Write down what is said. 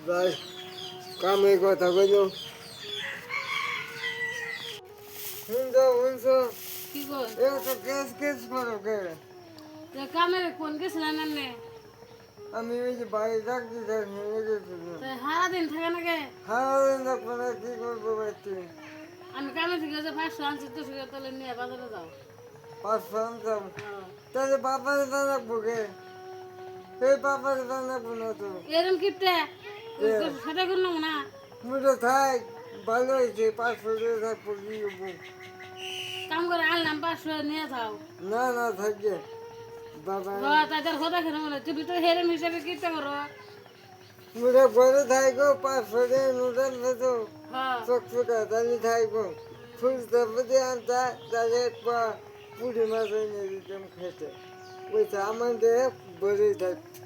যাই কামে কথা কইল শুনছো কি কই তো কেস কেস করো কে কামের কোন গেছিলেন এমনি আমি ওই যে বাড়ি ডাকতে নিয়ে গেছিলাম সারা দিন থাকে নাকি সারাদিন দেখবো না কি করবো বাড়িতে আমি কামে থেকে যে 500 আনছি তো সে তাহলে নিয়ে বাজারে যাও 500 আনতাম হ্যাঁ। তাহলে বাপারে জানাবো কে সেই বাপারে জানাবো না তো এরম কিপটে সেটা করলাম না মুঠো থাক ভালো হয়েছে 500 থাকবো কি হবো কাম করে আনলাম 500 নিয়ে যাও না না থাকবে বাবা তাদের কথা খেলে মনে তুমি তো হেরেম হিসাবে কিপটে করো মুঠো ঘরে থাকবো 500 নোটাল তো হ্যাঁ চকচকা তাহলে থাকবো ফুল তারপরে আনতা তাহলে পুরি মাছ এনে দিতাম খেতে ওইটা আমাদের বলেই থাকতো